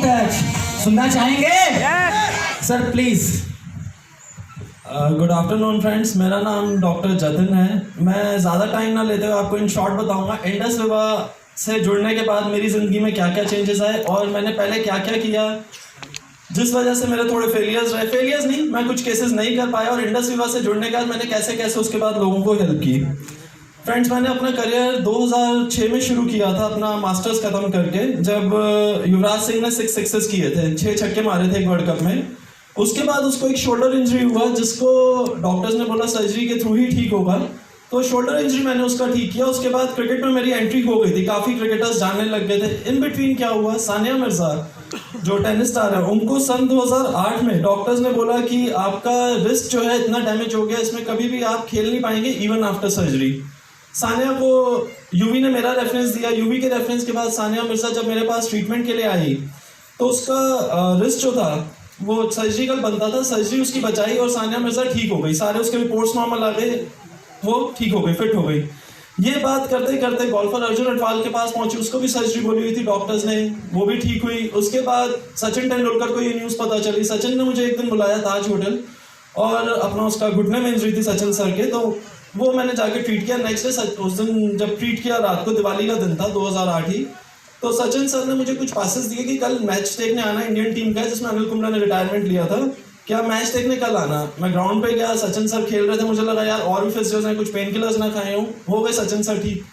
Touch सुनना चाहेंगे? Sir please. Good afternoon friends, मेरा नाम डॉक्टर जतिन है। मैं ज़्यादा टाइम ना लेते हुए आपको इन शॉर्ट बताऊंगा इंडस विवा से जुड़ने के बाद मेरी ज़िंदगी में क्या क्या चेंजेस आए और मैंने पहले क्या क्या किया जिस वजह से मेरे थोड़े फेलियर्स रहे। फेलियर्स नहीं, मैं कुछ केसेस नहीं कर पाया और इंडस विवा से जुड़ने के बाद मैंने कैसे कैसे उसके बाद लोगों को हेल्प की। फ्रेंड्स, मैंने अपना करियर 2006 में शुरू किया था, अपना मास्टर्स खत्म करके, जब युवराज सिंह ने 6 सिक्सेस किए थे, 6 छक्के मारे थे एक वर्ल्ड कप में। उसके बाद उसको एक शोल्डर इंजरी हुआ जिसको डॉक्टर्स ने बोला सर्जरी के थ्रू ही ठीक होगा, तो शोल्डर इंजरी मैंने उसका ठीक किया। उसके बाद क्रिकेट में मेरी एंट्री हो गई थी, काफ़ी क्रिकेटर्स जानने लग गए थे। इन बिटवीन क्या हुआ, सानिया मिर्जा जो टेनिस स्टार है, उनको सन 2008 में डॉक्टर्स ने बोला कि आपका रिस्ट जो है इतना डैमेज हो गया, इसमें कभी भी आप खेल नहीं पाएंगे इवन आफ्टर सर्जरी। सानिया को यूवी ने मेरा रेफरेंस दिया। यूवी के रेफरेंस के बाद सानिया मिर्जा जब मेरे पास ट्रीटमेंट के लिए आई तो उसका रिस्ट जो था वो सर्जिकल बनता था, सर्जरी उसकी बचाई और सानिया मिर्जा ठीक हो गई। सारे उसके रिपोर्ट्स नॉर्मल आ गए, वो ठीक हो गई, फिट हो गई। ये बात करते करते गोल्फर अर्जुन अटवाल के पास पहुंची, उसको भी सर्जरी बोली हुई थी डॉक्टर्स ने, वो भी ठीक हुई। उसके बाद सचिन तेंदुलकर को ये न्यूज़ पता चली। सचिन ने मुझे एक दिन बुलाया ताज होटल और अपना उसका घुटने में इंजरी थी सचिन सर के, तो वो मैंने जाके ट्रीट किया। नेक्स्ट डे उस दिन जब ट्रीट किया, रात को दिवाली का दिन था 2008 ही, तो सचिन सर ने मुझे कुछ पासेस दिए कि कल मैच देखने आना इंडियन टीम का, जिसमें अनिल कुंबले ने रिटायरमेंट लिया था, क्या मैच देखने कल आना। मैं ग्राउंड पे गया, सचिन सर खेल रहे थे, मुझे लगा यार और भी फिजियोज हैं, कुछ पेन किलर्स ना खाए हूँ, हो गए सचिन सर ठीक।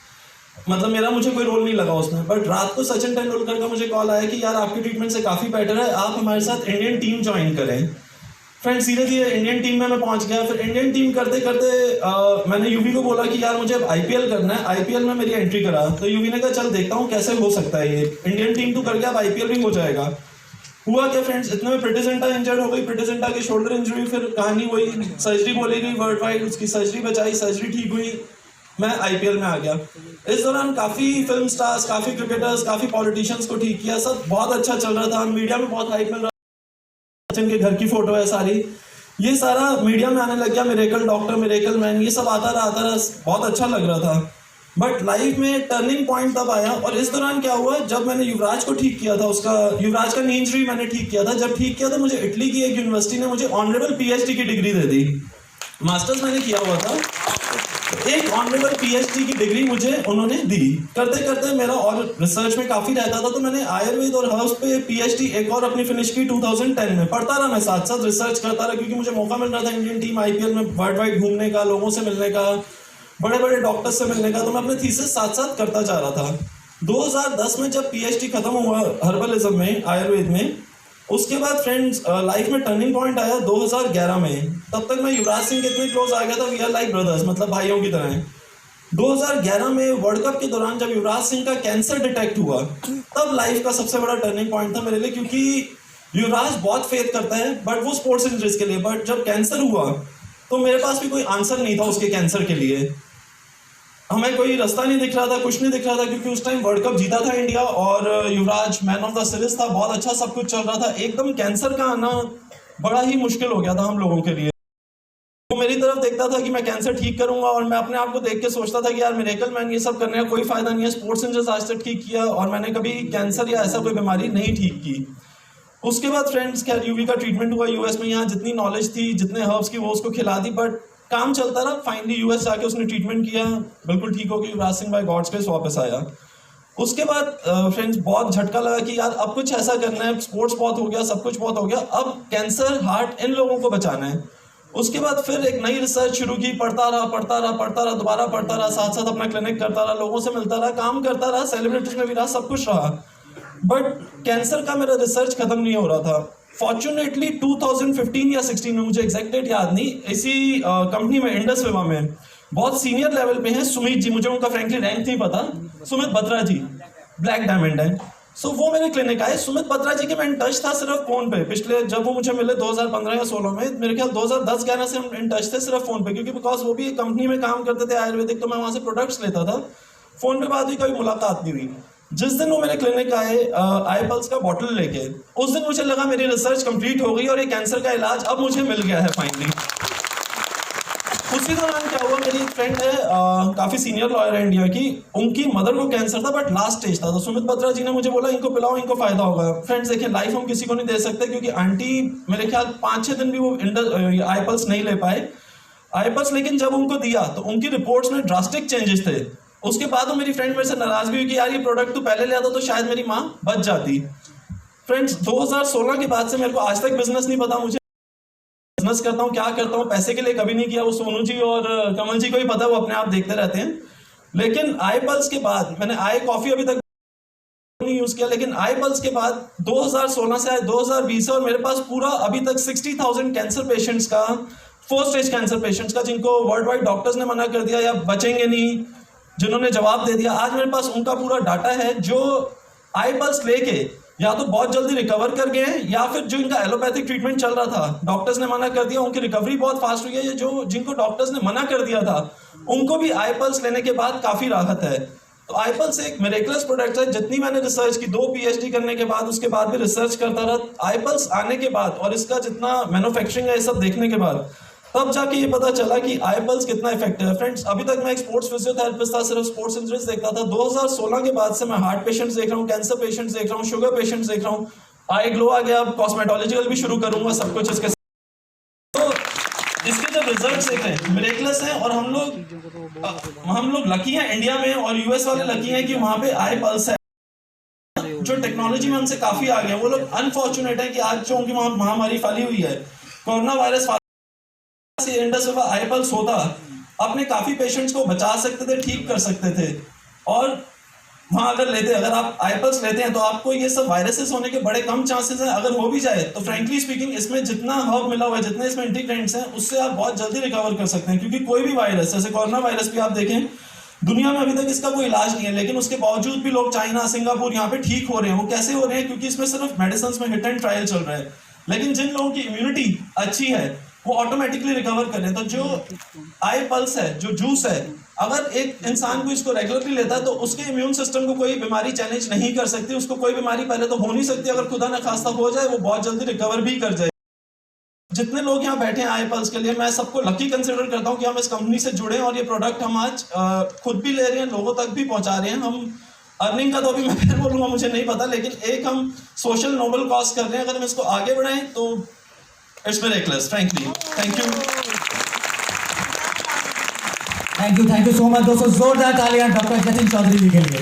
मतलब मेरा मुझे कोई रोल नहीं लगा उसमें। बट रात को सचिन तेंदुलकर का मुझे कॉल आया कि यार आपकी ट्रीटमेंट से काफ़ी बेटर है, आप हमारे साथ इंडियन टीम ज्वाइन करें। फ्रेंड्स, धीरे धीरे इंडियन टीम में मैं पहुंच गया। फिर इंडियन टीम करते करते मैंने यूवी को बोला कि यार मुझे अब आईपीएल करना है, आईपीएल में मेरी एंट्री करा। तो यूवी ने कहा चल देखता हूँ कैसे हो सकता है, ये इंडियन टीम तो कर गया, अब आईपीएल भी हो जाएगा। हुआ क्या फ्रेंड्स, इतने में प्रीति जिंटा इंजर्ड हो गई। प्रीति जिंटा की शोल्डर इंजरी, फिर कहानी वही, सर्जरी बोली गई वर्ल्ड वाइड, उसकी सर्जरी बचाई, सर्जरी ठीक हुई, मैं आईपीएल में आ गया। इस दौरान काफ़ी फिल्म स्टार्स, काफ़ी क्रिकेटर्स, काफ़ी पॉलिटिशियंस को ठीक किया, सब बहुत अच्छा चल रहा था, मीडिया में बहुत हाइप मिल रहा था। सचिन के घर की फोटो है सारी, ये सारा मीडिया में आने लग गया, मिरेकल डॉक्टर, मिरेकल मैन, ये सब आता रहा, बहुत अच्छा लग रहा था। बट लाइफ में टर्निंग पॉइंट तब आया। और इस दौरान क्या हुआ, जब मैंने युवराज को ठीक किया था, उसका युवराज का नी इंजरी मैंने ठीक किया था, जब ठीक किया तो मुझे इटली की एक यूनिवर्सिटी ने मुझे ऑनरेबल पीएचडी की डिग्री दे दी। मास्टर्स मैंने किया हुआ था, एक ऑनरेबल पीएचडी की डिग्री मुझे उन्होंने दी। करते करते मेरा और रिसर्च में काफ़ी रहता था, तो मैंने आयुर्वेद और हर्ब्स पे पीएचडी एक और अपनी फिनिश की 2010 में। पढ़ता रहा मैं, साथ साथ रिसर्च करता रहा, क्योंकि मुझे मौका मिल रहा था इंडियन टीम आईपीएल में वर्ल्ड वाइड घूमने का, लोगों से मिलने का, बड़े बड़े डॉक्टर्स से मिलने का, तो मैं अपने थीसिस साथ साथ करता जा रहा था। 2010 में जब पीएचडी खत्म हुआ हर्बलिज्म में, आयुर्वेद में, उसके बाद फ्रेंड्स लाइफ में टर्निंग पॉइंट आया 2011 में। तब तक मैं युवराज सिंह के इतने क्लोज आ गया था, वी आर लाइक ब्रदर्स, मतलब भाइयों की तरह। 2011 में वर्ल्ड कप के दौरान जब युवराज सिंह का कैंसर डिटेक्ट हुआ, तब लाइफ का सबसे बड़ा टर्निंग पॉइंट था मेरे लिए, क्योंकि युवराज बहुत फेथ करता है बट वो स्पोर्ट्स इंजरीज के लिए, बट जब कैंसर हुआ तो मेरे पास भी कोई आंसर नहीं था उसके कैंसर के लिए। हमें कोई रास्ता नहीं दिख रहा था, कुछ नहीं दिख रहा था, क्योंकि उस टाइम वर्ल्ड कप जीता था इंडिया और युवराज मैन ऑफ द सीरीज था, बहुत अच्छा सब कुछ चल रहा था। एकदम कैंसर का आना बड़ा ही मुश्किल हो गया था हम लोगों के लिए। वो मेरी तरफ देखता था कि मैं कैंसर ठीक करूंगा और मैं अपने आप को देख के सोचता था कि यार मिरेकल मैन, ये सब करने का कोई फायदा नहीं है, स्पोर्ट्स इंजर्स आज तक ठीक किया और मैंने कभी कैंसर या ऐसा कोई बीमारी नहीं ठीक की। उसके बाद फ्रेंड्स खैर यूवी का ट्रीटमेंट हुआ यूएस में, यहाँ जितनी नॉलेज थी, जितने हर्ब्स की, वो उसको खिला दी, बट काम चलता रहा। फाइनली यूएस जाके उसने ट्रीटमेंट किया, बिल्कुल ठीक हो गई, Yuvraj Singh by God's grace वापस आया। उसके बाद फ्रेंड्स बहुत झटका लगा कि यार अब कुछ ऐसा करना है, स्पोर्ट्स बहुत हो गया, सब कुछ बहुत हो गया, अब कैंसर, हार्ट, इन लोगों को बचाना है। उसके बाद फिर एक नई रिसर्च शुरू की, पढ़ता रहा, दोबारा पढ़ता रहा, साथ साथ अपना क्लिनिक करता रहा, लोगों से मिलता रहा, काम करता रहा, सेलिब्रिटीज में भी रहा, सब कुछ रहा, बट कैंसर का मेरा रिसर्च खत्म नहीं हो रहा था। फॉर्चुनेटली 2015 या 16 में, मुझे एग्जैक्ट डेट याद नहीं, इसी कंपनी में, इंडस विवा में बहुत सीनियर लेवल पे हैं सुमित जी, मुझे उनका फ्रैंकली रैंक नहीं पता, सुमित बत्रा जी, ब्लैक डायमंड है। सो वो मेरे क्लिनिक आए। सुमित बत्रा जी के मैं इन टच था सिर्फ फोन पे, पिछले जब वो मुझे मिले 2015 या 16 में, मेरे ख्याल 2010-11 से हम इन टच थे सिर्फ फोन पे, क्योंकि बिकॉज वो भी एक कंपनी में काम करते थे आयुर्वेदिक, तो मैं वहाँ से प्रोडक्ट्स लेता था। फोन पे बात हुई, कभी मुलाकात नहीं हुई। जिस दिन वो मेरे क्लिनिक आए आई पल्स का बॉटल लेके, उस दिन मुझे लगा मेरी रिसर्च कंप्लीट हो गई और ये कैंसर का इलाज अब मुझे मिल गया है फाइनली। उसी दौरान क्या हुआ, मेरी एक फ्रेंड है काफ़ी सीनियर लॉयर है इंडिया की, उनकी मदर को कैंसर था बट लास्ट स्टेज था। तो सुमित बत्रा जी ने मुझे बोला इनको पिलाओ, इनको फायदा होगा। फ्रेंड्स देखिए, लाइफ हम किसी को नहीं दे सकते, क्योंकि आंटी मेरे ख्याल 5-6 दिन भी वो आई पल्स नहीं ले पाए। आई पल्स लेकिन जब उनको दिया तो उनकी रिपोर्ट्स में ड्रास्टिक चेंजेस थे। उसके बाद वो मेरी फ्रेंड मेरे से नाराज भी हुई कि यार ये प्रोडक्ट तो पहले ले आता तो शायद मेरी माँ बच जाती। फ्रेंड्स 2016 के बाद से मेरे को आज तक बिजनेस नहीं पता, मुझे बिजनेस करता हूँ क्या करता हूँ पैसे के लिए कभी नहीं किया। वो सोनू जी और कमल जी को ही पता है, वो अपने आप देखते रहते हैं। लेकिन आई पल्स के बाद मैंने आई कॉफी अभी तक नहीं यूज किया, लेकिन आई पल्स के बाद 2016 से आज 2020 है और मेरे पास पूरा अभी तक 60,000 कैंसर पेशेंट्स का, 4 स्टेज कैंसर पेशेंट्स का, जिनको वर्ल्ड वाइड डॉक्टर्स ने मना कर दिया या बचेंगे नहीं, जिन्होंने जवाब दे दिया, आज मेरे पास उनका पूरा डाटा है जो आई पल्स लेके या तो बहुत जल्दी रिकवर कर गए हैं, या फिर जो इनका एलोपैथिक ट्रीटमेंट चल रहा था डॉक्टर्स ने मना कर दिया, उनकी रिकवरी बहुत फास्ट हुई है। ये जो जिनको डॉक्टर्स ने मना कर दिया था उनको भी आई पल्स लेने के बाद काफी राहत है। तो आई पल्स एक मिरेकलस प्रोडक्ट है। जितनी मैंने रिसर्च की, 2 PhD करने के बाद, उसके बाद भी रिसर्च करता रहा, आई पल्स आने के बाद और इसका जितना मैन्युफैक्चरिंग है ये सब देखने के बाद तब जाके ये पता चला कि आई पल्स कितना इफेक्टिव है। फ्रेंड्स अभी तक मैं एक स्पोर्ट्स फिजियोथेरेपिस्ट था, सिर्फ स्पोर्ट्स इंजरीज देखता था। 2016 के बाद से मैं हार्ट पेशेंट्स देख रहा हूँ, कैंसर पेशेंट्स देख रहा हूँ, शुगर पेशेंट्स देख रहा हूँ, आई ग्लो आ गया, अब कॉस्मेटोलॉजिकल भी शुरू करूंगा सब कुछ इसके। तो इसके जब रिजल्ट्स देखें मिरेकलस हैं, और हम लोग लकी हैं इंडिया में, और यूएस वाले लकी हैं कि वहां पे आई पल्स है। जो टेक्नोलॉजी में हमसे काफी आगे हैं, वो लोग अनफॉर्चुनेट है कि आज जो उनकी महामारी फैली हुई है, कोरोना वायरस इंडस विवा आई पल्स होता, अपने काफी पेशेंट्स को बचा सकते थे, ठीक कर सकते थे। और वहां अगर आप आई पल्स लेते हैं तो आपको ये सब वायरसेस होने के बड़े कम चांसेस हैं। अगर हो भी जाए तो फ्रेंकली स्पीकिंग इसमें जितना हर्ब मिला हुआ है, जितने इसमें इंटीग्रेंट्स हैं, उससे आप बहुत जल्दी रिकवर कर सकते हैं। क्योंकि कोई भी वायरस, जैसे कोरोना वायरस भी आप देखें, दुनिया में अभी तक इसका कोई इलाज नहीं है, लेकिन उसके बावजूद भी लोग चाइना, सिंगापुर यहाँ पे ठीक हो रहे हैं। वो कैसे हो रहे हैं? क्योंकि इसमें सिर्फ मेडिसिन में हिट एंड ट्रायल चल रहा है। लेकिन जिन लोगों की इम्यूनिटी अच्छी है वो ऑटोमेटिकली रिकवर कर रहे हैं। तो जो आई पल्स है, जो जूस है, अगर एक इंसान को इसको रेगुलरली लेता है तो उसके इम्यून सिस्टम को कोई बीमारी चैलेंज नहीं कर सकती। उसको कोई बीमारी पहले तो हो नहीं सकती, अगर खुदा न खास्ता हो जाए वो बहुत जल्दी रिकवर भी कर जाए। जितने लोग यहाँ बैठे हैं आई पल्स के लिए, मैं सबको लकी कंसिडर करता हूँ कि हम इस कंपनी से जुड़े और ये प्रोडक्ट हम आज खुद भी ले रहे हैं, लोगों तक भी पहुंचा रहे हैं। हम अर्निंग का तो अभी मैं फिर बोलूंगा मुझे नहीं पता, लेकिन एक हम सोशल नोबल कॉज कर रहे हैं। अगर हम इसको आगे बढ़ाएं तो It's miraculous, frankly. Thank you. Thank you so much दोस्तों, जोरदार तालियां डॉक्टर जतिन चौधरी जी के लिए।